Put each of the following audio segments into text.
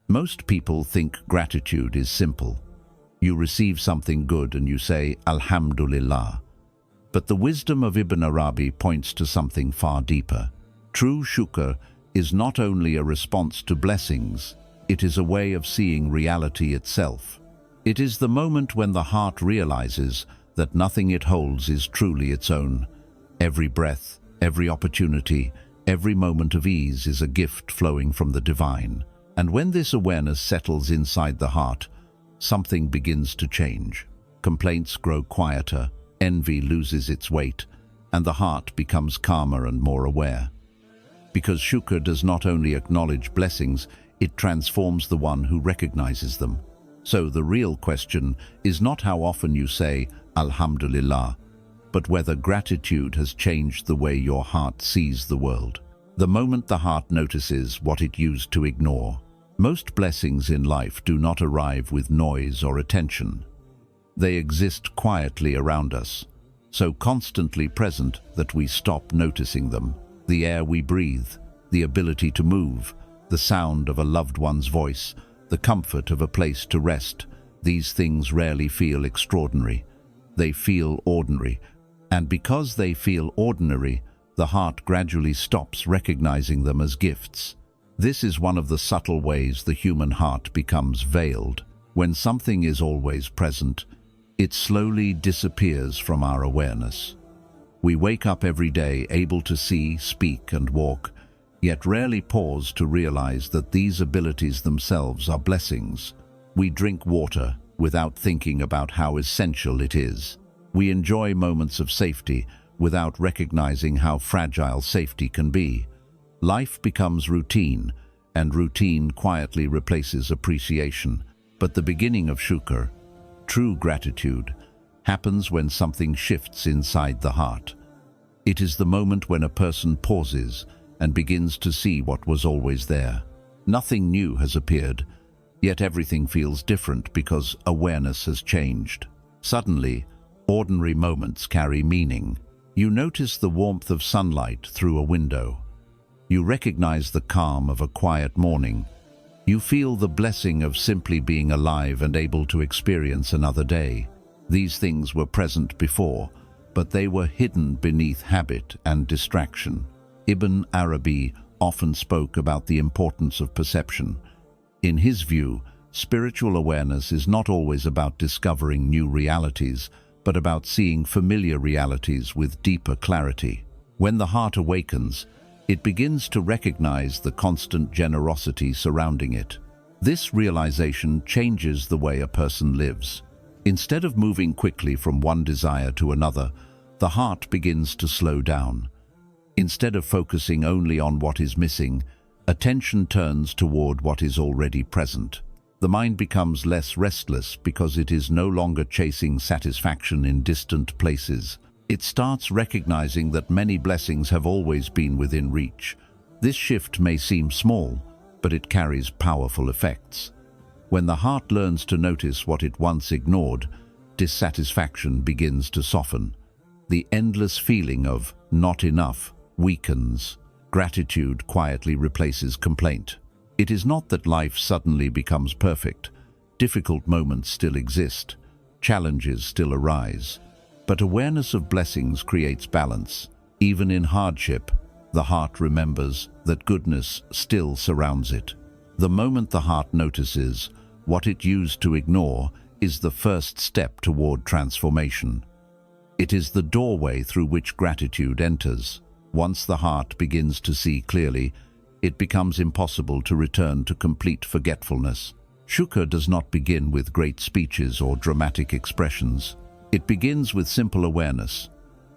Most people think gratitude is simple. You receive something good and you say, Alhamdulillah. But the wisdom of Ibn Arabi points to something far deeper. True shukr is not only a response to blessings, it is a way of seeing reality itself. It is the moment when the heart realizes that nothing it holds is truly its own. Every breath, every opportunity, every moment of ease is a gift flowing from the divine. And when this awareness settles inside the heart, something begins to change. Complaints grow quieter, envy loses its weight, and the heart becomes calmer and more aware. Because shukr does not only acknowledge blessings, it transforms the one who recognizes them. So the real question is not how often you say, Alhamdulillah, but whether gratitude has changed the way your heart sees the world. The moment the heart notices what it used to ignore. Most blessings in life do not arrive with noise or attention. They exist quietly around us, so constantly present that we stop noticing them. The air we breathe, the ability to move, the sound of a loved one's voice, the comfort of a place to rest, these things rarely feel extraordinary. They feel ordinary, and because they feel ordinary, the heart gradually stops recognizing them as gifts. This is one of the subtle ways the human heart becomes veiled. When something is always present, it slowly disappears from our awareness. We wake up every day able to see, speak, and walk, yet rarely pause to realize that these abilities themselves are blessings. We drink water without thinking about how essential it is. We enjoy moments of safety without recognizing how fragile safety can be. Life becomes routine, and routine quietly replaces appreciation. But the beginning of shukr, true gratitude, happens when something shifts inside the heart. It is the moment when a person pauses and begins to see what was always there. Nothing new has appeared, yet everything feels different because awareness has changed. Suddenly, ordinary moments carry meaning. You notice the warmth of sunlight through a window. You recognize the calm of a quiet morning. You feel the blessing of simply being alive and able to experience another day. These things were present before, but they were hidden beneath habit and distraction. Ibn Arabi often spoke about the importance of perception. In his view, spiritual awareness is not always about discovering new realities, but about seeing familiar realities with deeper clarity. When the heart awakens, it begins to recognize the constant generosity surrounding it. This realization changes the way a person lives. Instead of moving quickly from one desire to another, the heart begins to slow down. Instead of focusing only on what is missing, attention turns toward what is already present. The mind becomes less restless because it is no longer chasing satisfaction in distant places. It starts recognizing that many blessings have always been within reach. This shift may seem small, but it carries powerful effects. When the heart learns to notice what it once ignored, dissatisfaction begins to soften. The endless feeling of not enough weakens. Gratitude quietly replaces complaint. It is not that life suddenly becomes perfect. Difficult moments still exist. Challenges still arise. But awareness of blessings creates balance. Even in hardship, the heart remembers that goodness still surrounds it. The moment the heart notices what it used to ignore is the first step toward transformation. It is the doorway through which gratitude enters. Once the heart begins to see clearly, it becomes impossible to return to complete forgetfulness. Shukr does not begin with great speeches or dramatic expressions. It begins with simple awareness,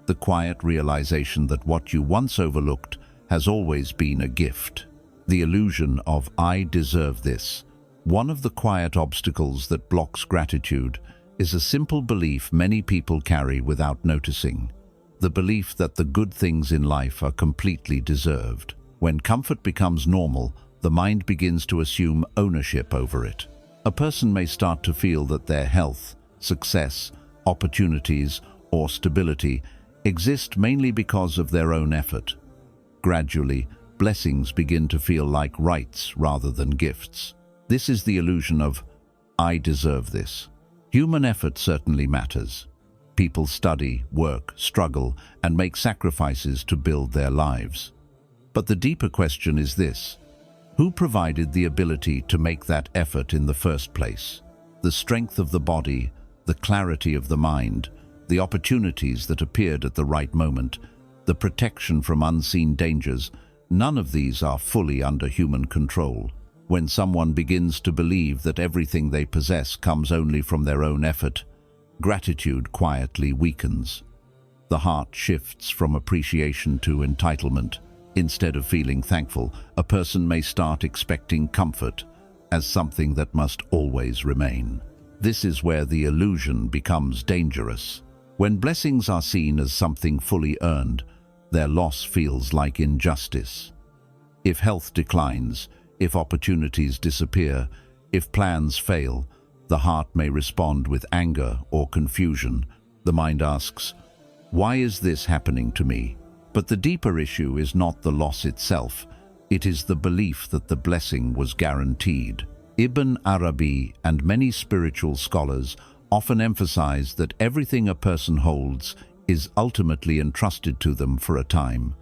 the quiet realization that what you once overlooked has always been a gift. The illusion of "I deserve this." One of the quiet obstacles that blocks gratitude is a simple belief many people carry without noticing. The belief that the good things in life are completely deserved. When comfort becomes normal, the mind begins to assume ownership over it. A person may start to feel that their health, success, opportunities, or stability exist mainly because of their own effort. Gradually, blessings begin to feel like rights rather than gifts. This is the illusion of, I deserve this. Human effort certainly matters. People study, work, struggle, and make sacrifices to build their lives. But the deeper question is this: who provided the ability to make that effort in the first place? The strength of the body, the clarity of the mind, the opportunities that appeared at the right moment, the protection from unseen dangers, none of these are fully under human control. When someone begins to believe that everything they possess comes only from their own effort, gratitude quietly weakens. The heart shifts from appreciation to entitlement. Instead of feeling thankful, a person may start expecting comfort as something that must always remain. This is where the illusion becomes dangerous. When blessings are seen as something fully earned, their loss feels like injustice. If health declines, if opportunities disappear, if plans fail, the heart may respond with anger or confusion. The mind asks, why is this happening to me? But the deeper issue is not the loss itself. It is the belief that the blessing was guaranteed. Ibn Arabi and many spiritual scholars often emphasize that everything a person holds is ultimately entrusted to them for a time.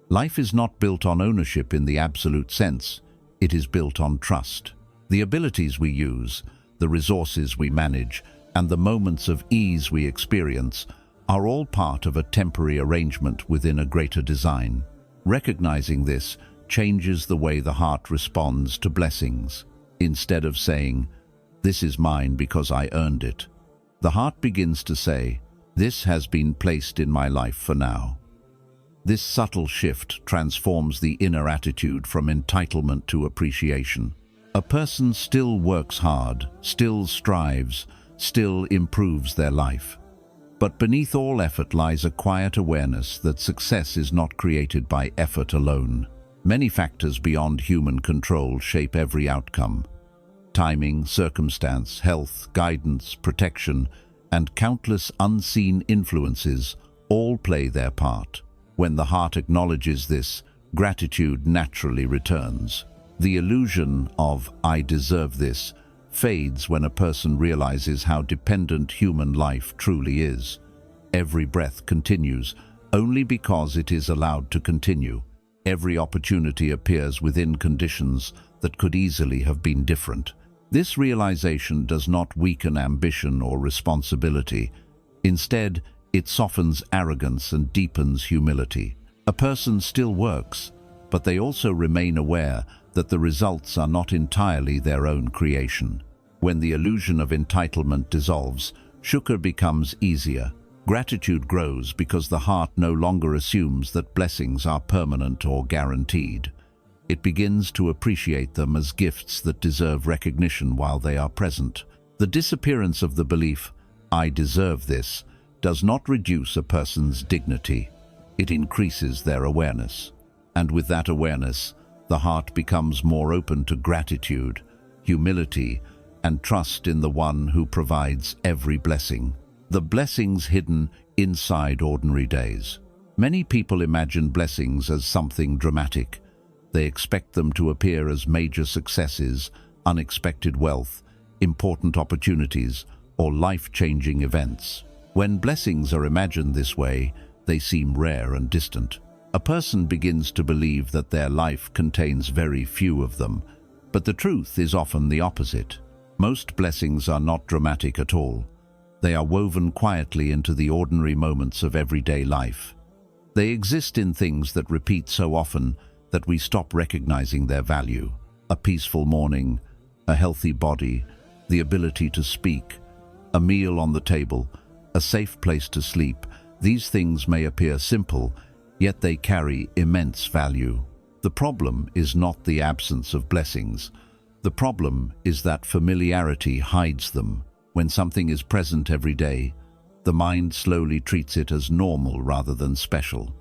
Life is not built on ownership in the absolute sense. It is built on trust. The abilities we use, the resources we manage, and the moments of ease we experience are all part of a temporary arrangement within a greater design. Recognizing this changes the way the heart responds to blessings. Instead of saying, "This is mine because I earned it," the heart begins to say, "This has been placed in my life for now." This subtle shift transforms the inner attitude from entitlement to appreciation. A person still works hard, still strives, still improves their life. But beneath all effort lies a quiet awareness that success is not created by effort alone. Many factors beyond human control shape every outcome. Timing, circumstance, health, guidance, protection, and countless unseen influences all play their part. When the heart acknowledges this, gratitude naturally returns. The illusion of "I deserve this" fades when a person realizes how dependent human life truly is. Every breath continues only because it is allowed to continue. Every opportunity appears within conditions that could easily have been different. This realization does not weaken ambition or responsibility. Instead, it softens arrogance and deepens humility. A person still works, but they also remain aware that the results are not entirely their own creation. When the illusion of entitlement dissolves, Shukr becomes easier. Gratitude grows because the heart no longer assumes that blessings are permanent or guaranteed. It begins to appreciate them as gifts that deserve recognition while they are present. The disappearance of the belief, "I deserve this," does not reduce a person's dignity. It increases their awareness. And with that awareness, the heart becomes more open to gratitude, humility, and trust in the one who provides every blessing. The blessings hidden inside ordinary days. Many people imagine blessings as something dramatic. They expect them to appear as major successes, unexpected wealth, important opportunities, or life-changing events. When blessings are imagined this way, they seem rare and distant. A person begins to believe that their life contains very few of them, but the truth is often the opposite. Most blessings are not dramatic at all. They are woven quietly into the ordinary moments of everyday life. They exist in things that repeat so often that we stop recognizing their value. A peaceful morning, a healthy body, the ability to speak, a meal on the table, a safe place to sleep. These things may appear simple, yet they carry immense value. The problem is not the absence of blessings. The problem is that familiarity hides them. When something is present every day, the mind slowly treats it as normal rather than special.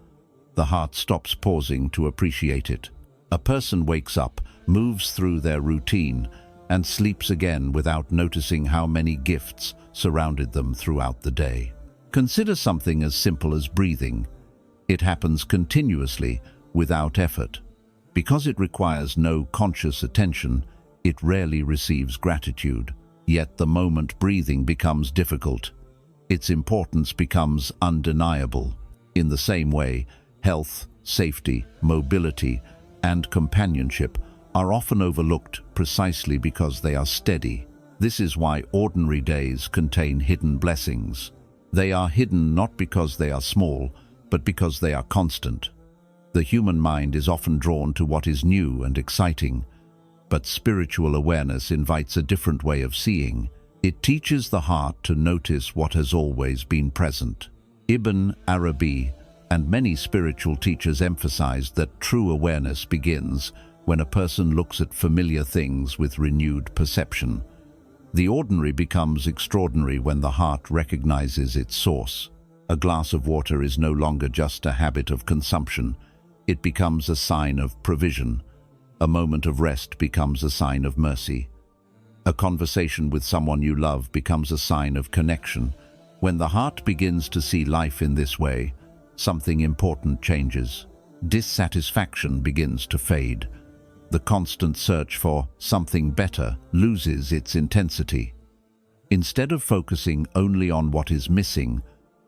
The heart stops pausing to appreciate it. A person wakes up, moves through their routine, and sleeps again without noticing how many gifts surrounded them throughout the day. Consider something as simple as breathing. It happens continuously, without effort. Because it requires no conscious attention, it rarely receives gratitude. Yet the moment breathing becomes difficult, its importance becomes undeniable. In the same way, health, safety, mobility, and companionship are often overlooked precisely because they are steady. This is why ordinary days contain hidden blessings. They are hidden not because they are small, but because they are constant. The human mind is often drawn to what is new and exciting, but spiritual awareness invites a different way of seeing. It teaches the heart to notice what has always been present. Ibn Arabi and many spiritual teachers emphasized that true awareness begins when a person looks at familiar things with renewed perception. The ordinary becomes extraordinary when the heart recognizes its source. A glass of water is no longer just a habit of consumption. It becomes a sign of provision. A moment of rest becomes a sign of mercy. A conversation with someone you love becomes a sign of connection. When the heart begins to see life in this way, something important changes. Dissatisfaction begins to fade. The constant search for something better loses its intensity. Instead of focusing only on what is missing,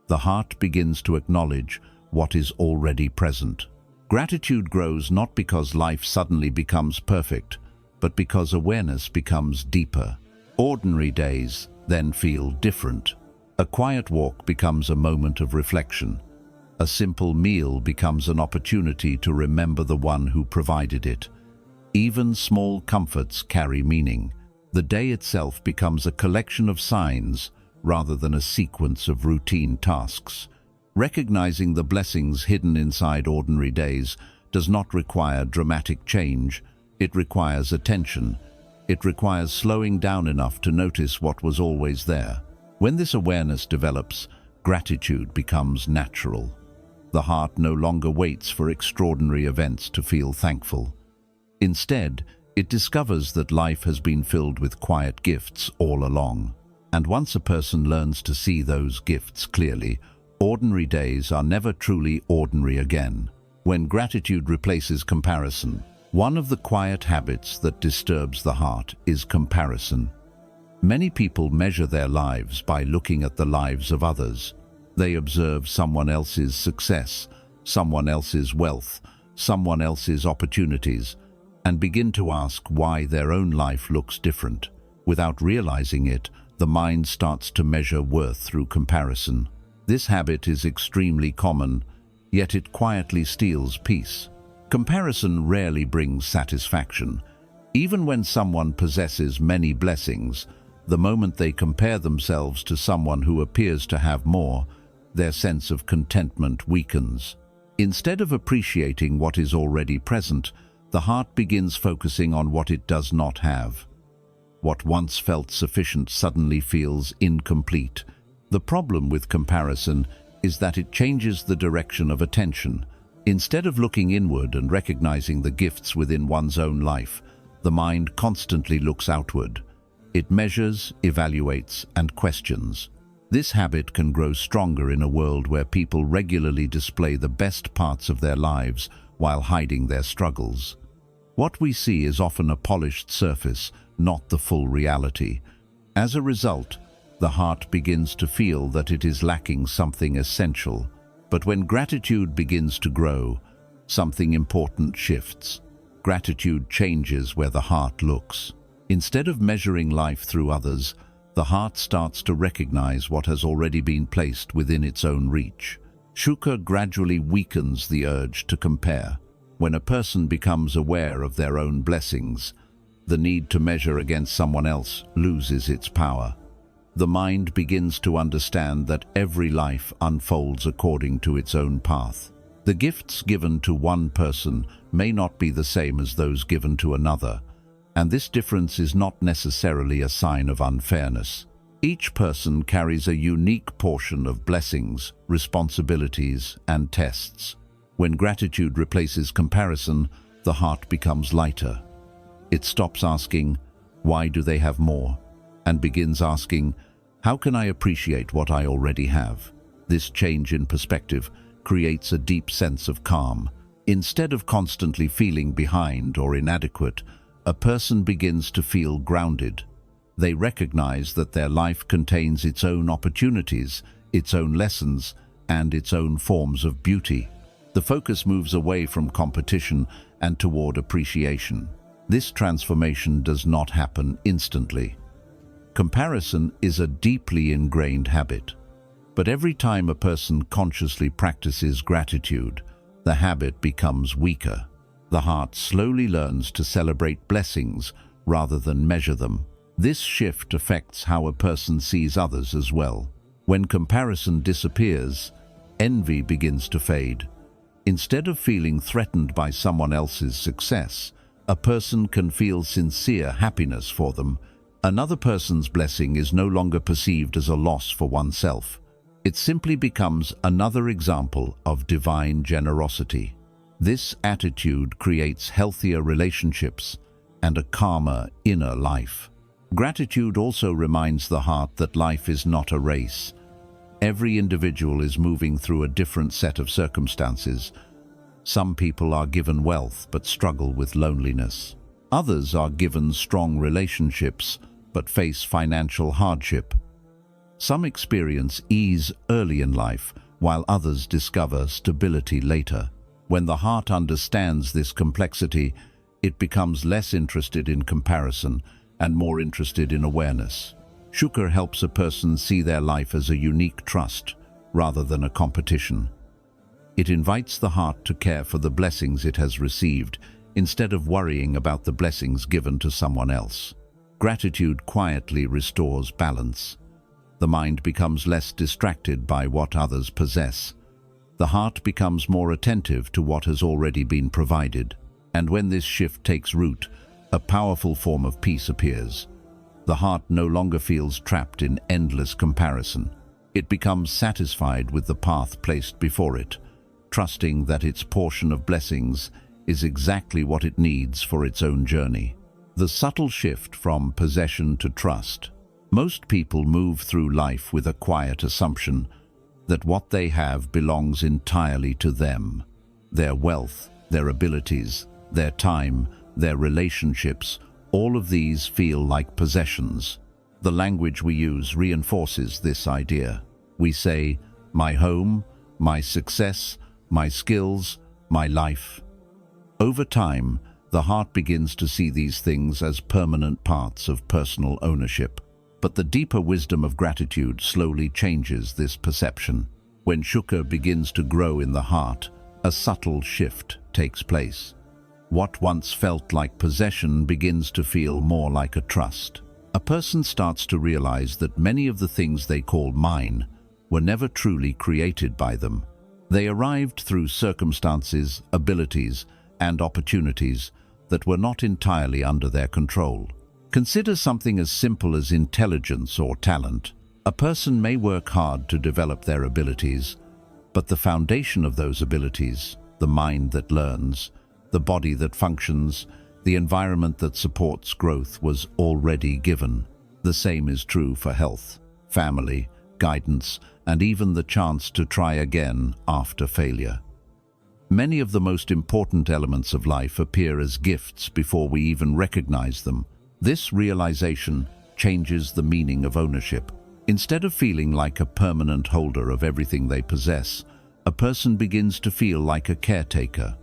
the heart begins to acknowledge what is already present. Gratitude grows not because life suddenly becomes perfect, but because awareness becomes deeper. Ordinary days then feel different. A quiet walk becomes a moment of reflection. A simple meal becomes an opportunity to remember the one who provided it. Even small comforts carry meaning. The day itself becomes a collection of signs rather than a sequence of routine tasks. Recognizing the blessings hidden inside ordinary days does not require dramatic change. It requires attention. It requires slowing down enough to notice what was always there. When this awareness develops, gratitude becomes natural. The heart no longer waits for extraordinary events to feel thankful. Instead, it discovers that life has been filled with quiet gifts all along. And once a person learns to see those gifts clearly, ordinary days are never truly ordinary again. When gratitude replaces comparison, one of the quiet habits that disturbs the heart is comparison. Many people measure their lives by looking at the lives of others. They observe someone else's success, someone else's wealth, someone else's opportunities, and begin to ask why their own life looks different. Without realizing it, the mind starts to measure worth through comparison. This habit is extremely common, yet it quietly steals peace. Comparison rarely brings satisfaction. Even when someone possesses many blessings, the moment they compare themselves to someone who appears to have more, their sense of contentment weakens. Instead of appreciating what is already present, the heart begins focusing on what it does not have. What once felt sufficient suddenly feels incomplete. The problem with comparison is that it changes the direction of attention. Instead of looking inward and recognizing the gifts within one's own life, the mind constantly looks outward. It measures, evaluates, and questions. This habit can grow stronger in a world where people regularly display the best parts of their lives while hiding their struggles. What we see is often a polished surface, not the full reality. As a result, the heart begins to feel that it is lacking something essential. But when gratitude begins to grow, something important shifts. Gratitude changes where the heart looks. Instead of measuring life through others, the heart starts to recognize what has already been placed within its own reach. Shukr gradually weakens the urge to compare. When a person becomes aware of their own blessings, the need to measure against someone else loses its power. The mind begins to understand that every life unfolds according to its own path. The gifts given to one person may not be the same as those given to another, and this difference is not necessarily a sign of unfairness. Each person carries a unique portion of blessings, responsibilities, and tests. When gratitude replaces comparison, the heart becomes lighter. It stops asking, "Why do they have more?" and begins asking, "How can I appreciate what I already have?" This change in perspective creates a deep sense of calm. Instead of constantly feeling behind or inadequate, a person begins to feel grounded. They recognize that their life contains its own opportunities, its own lessons, and its own forms of beauty. The focus moves away from competition and toward appreciation. This transformation does not happen instantly. Comparison is a deeply ingrained habit. But every time a person consciously practices gratitude, the habit becomes weaker. The heart slowly learns to celebrate blessings rather than measure them. This shift affects how a person sees others as well. When comparison disappears, envy begins to fade. Instead of feeling threatened by someone else's success, a person can feel sincere happiness for them. Another person's blessing is no longer perceived as a loss for oneself. It simply becomes another example of divine generosity. This attitude creates healthier relationships and a calmer inner life. Gratitude also reminds the heart that life is not a race. Every individual is moving through a different set of circumstances. Some people are given wealth but struggle with loneliness. Others are given strong relationships but face financial hardship. Some experience ease early in life, while others discover stability later. When the heart understands this complexity, it becomes less interested in comparison and more interested in awareness. Shukr helps a person see their life as a unique trust rather than a competition. It invites the heart to care for the blessings it has received instead of worrying about the blessings given to someone else. Gratitude quietly restores balance. The mind becomes less distracted by what others possess. The heart becomes more attentive to what has already been provided. And when this shift takes root, a powerful form of peace appears. The heart no longer feels trapped in endless comparison. It becomes satisfied with the path placed before it, trusting that its portion of blessings is exactly what it needs for its own journey. The subtle shift from possession to trust. Most people move through life with a quiet assumption that what they have belongs entirely to them. Their wealth, their abilities, their time, their relationships, all of these feel like possessions. The language we use reinforces this idea. We say, my home, my success, my skills, my life. Over time, the heart begins to see these things as permanent parts of personal ownership. But the deeper wisdom of gratitude slowly changes this perception. When shukr begins to grow in the heart, a subtle shift takes place. What once felt like possession begins to feel more like a trust. A person starts to realize that many of the things they call mine were never truly created by them. They arrived through circumstances, abilities, and opportunities that were not entirely under their control. Consider something as simple as intelligence or talent. A person may work hard to develop their abilities, but the foundation of those abilities, the mind that learns, the body that functions, the environment that supports growth was already given. The same is true for health, family, guidance, and even the chance to try again after failure. Many of the most important elements of life appear as gifts before we even recognize them. This realization changes the meaning of ownership. Instead of feeling like a permanent holder of everything they possess, a person begins to feel like a caretaker.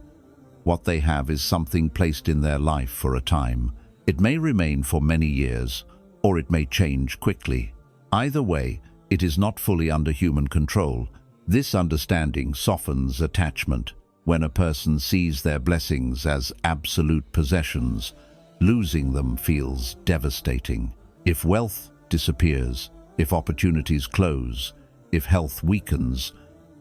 What they have is something placed in their life for a time. It may remain for many years, or it may change quickly. Either way, it is not fully under human control. This understanding softens attachment. When a person sees their blessings as absolute possessions, losing them feels devastating. If wealth disappears, if opportunities close, if health weakens,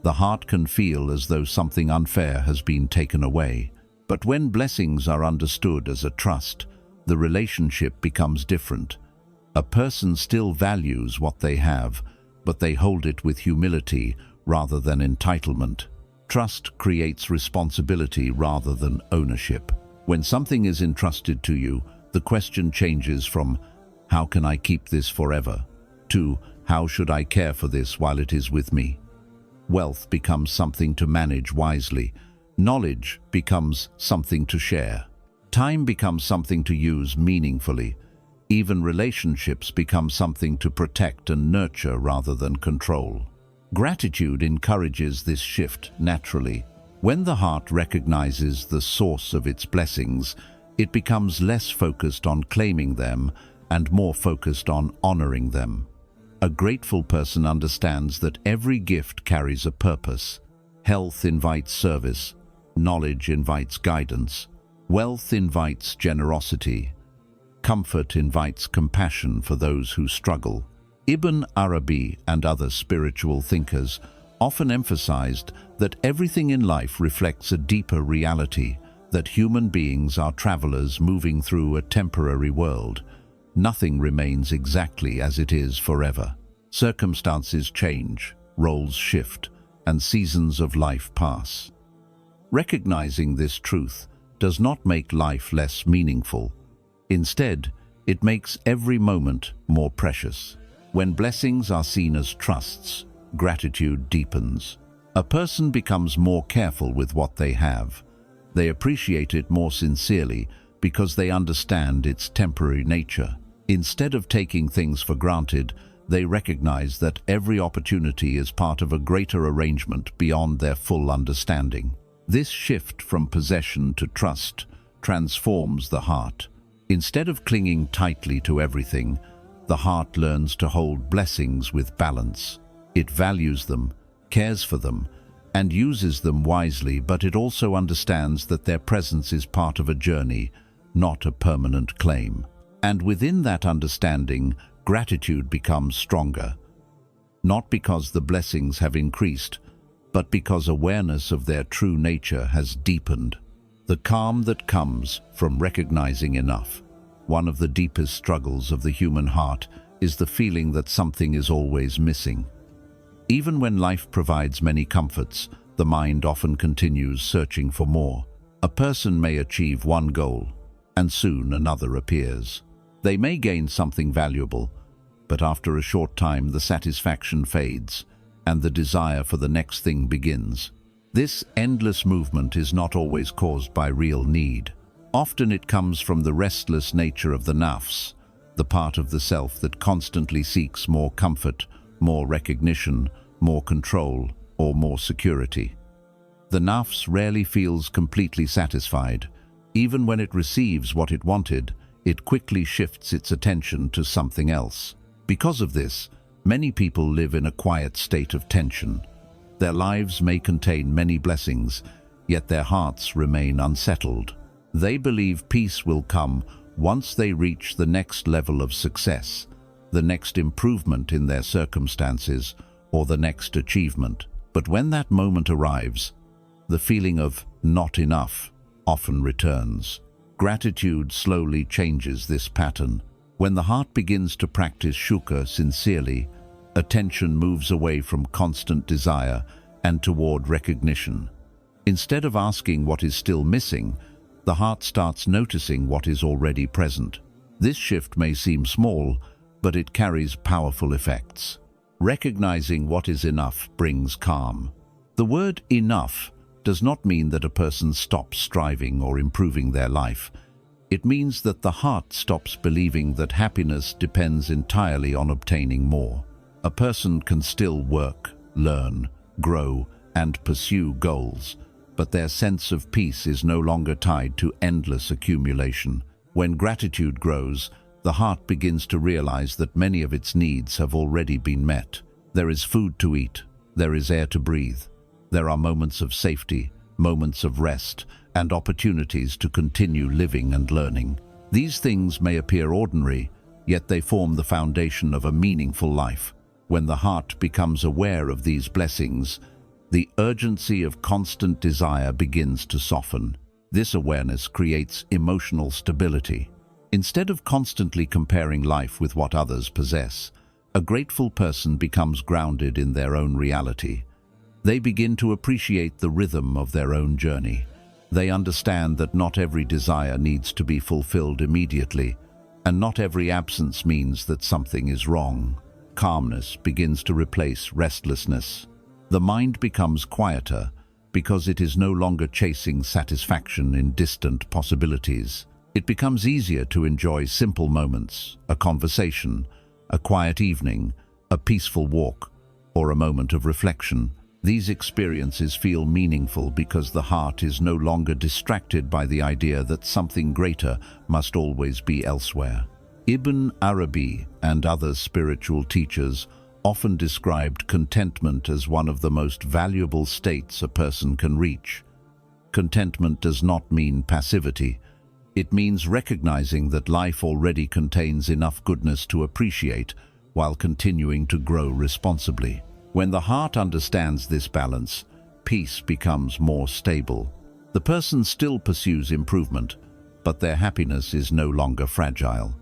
the heart can feel as though something unfair has been taken away. But when blessings are understood as a trust, the relationship becomes different. A person still values what they have, but they hold it with humility rather than entitlement. Trust creates responsibility rather than ownership. When something is entrusted to you, the question changes from, how can I keep this forever, to, how should I care for this while it is with me? Wealth becomes something to manage wisely. Knowledge becomes something to share. Time becomes something to use meaningfully. Even relationships become something to protect and nurture rather than control. Gratitude encourages this shift naturally. When the heart recognizes the source of its blessings, it becomes less focused on claiming them and more focused on honoring them. A grateful person understands that every gift carries a purpose. Health invites service, knowledge invites guidance, wealth invites generosity, comfort invites compassion for those who struggle. Ibn Arabi and other spiritual thinkers often emphasized that everything in life reflects a deeper reality, that human beings are travelers moving through a temporary world. Nothing remains exactly as it is forever. Circumstances change, roles shift, and seasons of life pass. Recognizing this truth does not make life less meaningful. Instead, it makes every moment more precious. When blessings are seen as trusts, gratitude deepens. A person becomes more careful with what they have. They appreciate it more sincerely because they understand its temporary nature. Instead of taking things for granted, they recognize that every opportunity is part of a greater arrangement beyond their full understanding. This shift from possession to trust transforms the heart. Instead of clinging tightly to everything, the heart learns to hold blessings with balance. It values them, cares for them, and uses them wisely, but it also understands that their presence is part of a journey, not a permanent claim. And within that understanding, gratitude becomes stronger. Not because the blessings have increased, but because awareness of their true nature has deepened. The calm that comes from recognizing enough. One of the deepest struggles of the human heart is the feeling that something is always missing. Even when life provides many comforts, the mind often continues searching for more. A person may achieve one goal, and soon another appears. They may gain something valuable, but after a short time the satisfaction fades, and the desire for the next thing begins. This endless movement is not always caused by real need. Often it comes from the restless nature of the nafs, the part of the self that constantly seeks more comfort, more recognition, more control, or more security. The nafs rarely feels completely satisfied. Even when it receives what it wanted, it quickly shifts its attention to something else. Because of this, many people live in a quiet state of tension. Their lives may contain many blessings, yet their hearts remain unsettled. They believe peace will come once they reach the next level of success, the next improvement in their circumstances, or the next achievement. But when that moment arrives, the feeling of not enough often returns. Gratitude slowly changes this pattern. When the heart begins to practice shukr sincerely, attention moves away from constant desire and toward recognition. Instead of asking what is still missing, the heart starts noticing what is already present. This shift may seem small, but it carries powerful effects. Recognizing what is enough brings calm. The word enough does not mean that a person stops striving or improving their life. It means that the heart stops believing that happiness depends entirely on obtaining more. A person can still work, learn, grow, and pursue goals, but their sense of peace is no longer tied to endless accumulation. When gratitude grows, the heart begins to realize that many of its needs have already been met. There is food to eat, there is air to breathe, there are moments of safety, moments of rest, and opportunities to continue living and learning. These things may appear ordinary, yet they form the foundation of a meaningful life. When the heart becomes aware of these blessings, the urgency of constant desire begins to soften. This awareness creates emotional stability. Instead of constantly comparing life with what others possess, a grateful person becomes grounded in their own reality. They begin to appreciate the rhythm of their own journey. They understand that not every desire needs to be fulfilled immediately, and not every absence means that something is wrong. Calmness begins to replace restlessness. The mind becomes quieter, because it is no longer chasing satisfaction in distant possibilities. It becomes easier to enjoy simple moments, a conversation, a quiet evening, a peaceful walk, or a moment of reflection. These experiences feel meaningful because the heart is no longer distracted by the idea that something greater must always be elsewhere. Ibn Arabi and other spiritual teachers often described contentment as one of the most valuable states a person can reach. Contentment does not mean passivity. It means recognizing that life already contains enough goodness to appreciate while continuing to grow responsibly. When the heart understands this balance, peace becomes more stable. The person still pursues improvement, but their happiness is no longer fragile.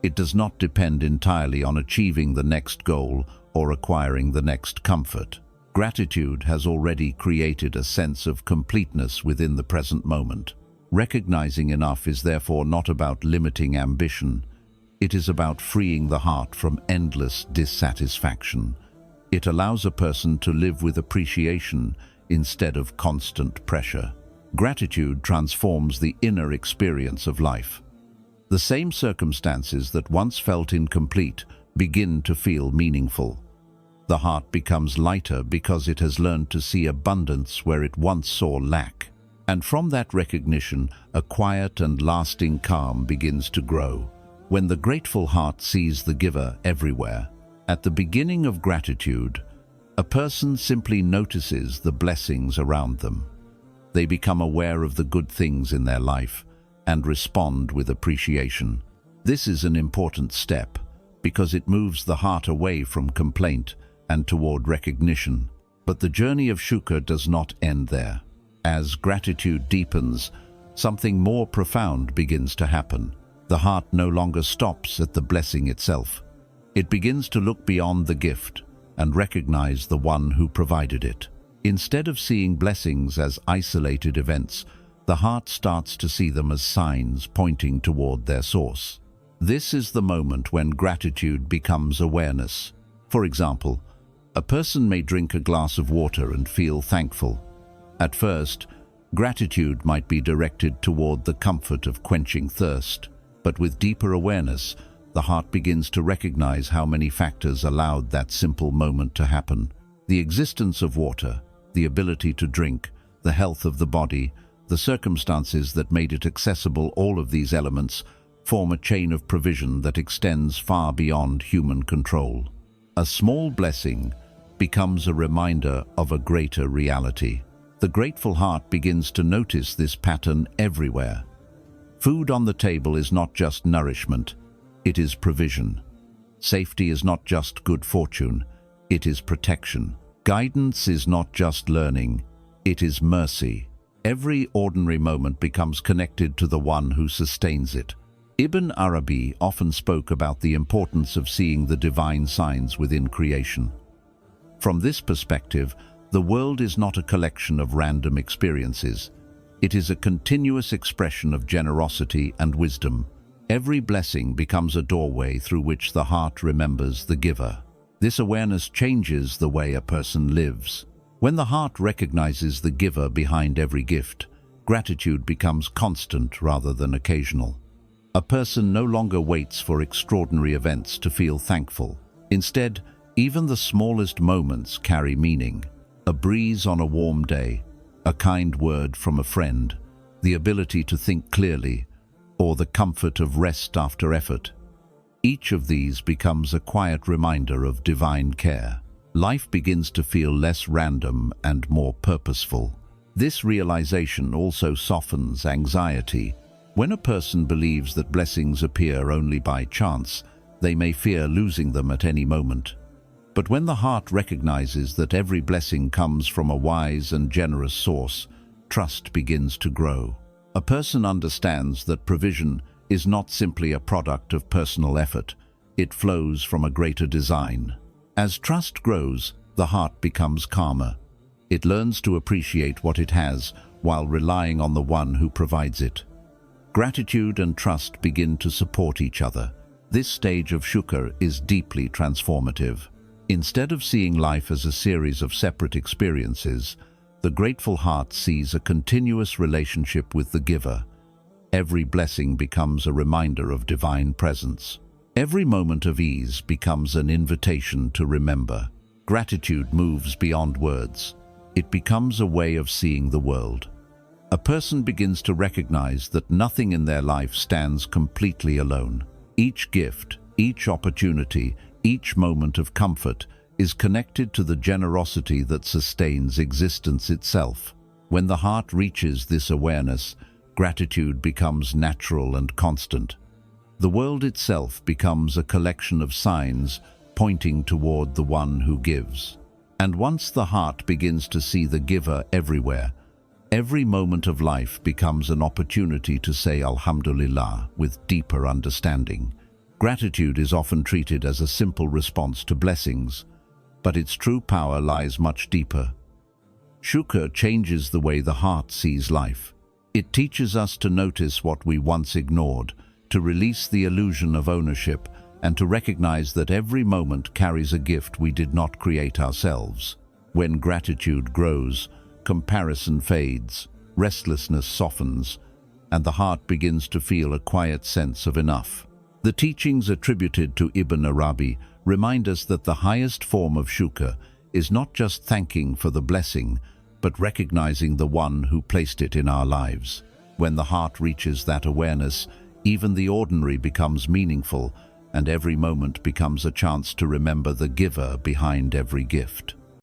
It does not depend entirely on achieving the next goal or acquiring the next comfort. Gratitude has already created a sense of completeness within the present moment. Recognizing enough is therefore not about limiting ambition. It is about freeing the heart from endless dissatisfaction. It allows a person to live with appreciation instead of constant pressure. Gratitude transforms the inner experience of life. The same circumstances that once felt incomplete begin to feel meaningful. The heart becomes lighter because it has learned to see abundance where it once saw lack. And from that recognition, a quiet and lasting calm begins to grow. When the grateful heart sees the giver everywhere, at the beginning of gratitude, a person simply notices the blessings around them. They become aware of the good things in their life and respond with appreciation. This is an important step because it moves the heart away from complaint and toward recognition. But the journey of Shukr does not end there. As gratitude deepens, something more profound begins to happen. The heart no longer stops at the blessing itself. It begins to look beyond the gift and recognize the one who provided it. Instead of seeing blessings as isolated events, the heart starts to see them as signs pointing toward their source. This is the moment when gratitude becomes awareness. For example, a person may drink a glass of water and feel thankful. At first, gratitude might be directed toward the comfort of quenching thirst, but with deeper awareness, the heart begins to recognize how many factors allowed that simple moment to happen. The existence of water, the ability to drink, the health of the body, the circumstances that made it accessible, all of these elements form a chain of provision that extends far beyond human control. A small blessing becomes a reminder of a greater reality. The grateful heart begins to notice this pattern everywhere. Food on the table is not just nourishment, it is provision. Safety is not just good fortune, it is protection. Guidance is not just learning, it is mercy. Every ordinary moment becomes connected to the one who sustains it. Ibn Arabi often spoke about the importance of seeing the divine signs within creation. From this perspective, the world is not a collection of random experiences. It is a continuous expression of generosity and wisdom. Every blessing becomes a doorway through which the heart remembers the giver. This awareness changes the way a person lives. When the heart recognizes the giver behind every gift, gratitude becomes constant rather than occasional. A person no longer waits for extraordinary events to feel thankful. Instead, even the smallest moments carry meaning. A breeze on a warm day, a kind word from a friend, the ability to think clearly, or the comfort of rest after effort. Each of these becomes a quiet reminder of divine care. Life begins to feel less random and more purposeful. This realization also softens anxiety. When a person believes that blessings appear only by chance, they may fear losing them at any moment. But when the heart recognizes that every blessing comes from a wise and generous source, trust begins to grow. A person understands that provision is not simply a product of personal effort, it flows from a greater design. As trust grows, the heart becomes calmer. It learns to appreciate what it has while relying on the one who provides it. Gratitude and trust begin to support each other. This stage of Shukr is deeply transformative. Instead of seeing life as a series of separate experiences, The grateful heart sees a continuous relationship with the giver. Every blessing becomes a reminder of divine presence. Every moment of ease becomes an invitation to remember. Gratitude moves beyond words. It becomes a way of seeing the world. A person begins to recognize that nothing in their life stands completely alone. Each gift, each opportunity, each moment of comfort is connected to the generosity that sustains existence itself. When the heart reaches this awareness, gratitude becomes natural and constant. The world itself becomes a collection of signs pointing toward the one who gives. And once the heart begins to see the giver everywhere, every moment of life becomes an opportunity to say Alhamdulillah with deeper understanding. Gratitude is often treated as a simple response to blessings, but its true power lies much deeper. Shukr changes the way the heart sees life. It teaches us to notice what we once ignored, to release the illusion of ownership, and to recognize that every moment carries a gift we did not create ourselves. When gratitude grows, comparison fades, restlessness softens, and the heart begins to feel a quiet sense of enough. The teachings attributed to Ibn Arabi remind us that the highest form of shukr is not just thanking for the blessing, but recognizing the one who placed it in our lives. When the heart reaches that awareness, even the ordinary becomes meaningful, and every moment becomes a chance to remember the giver behind every gift.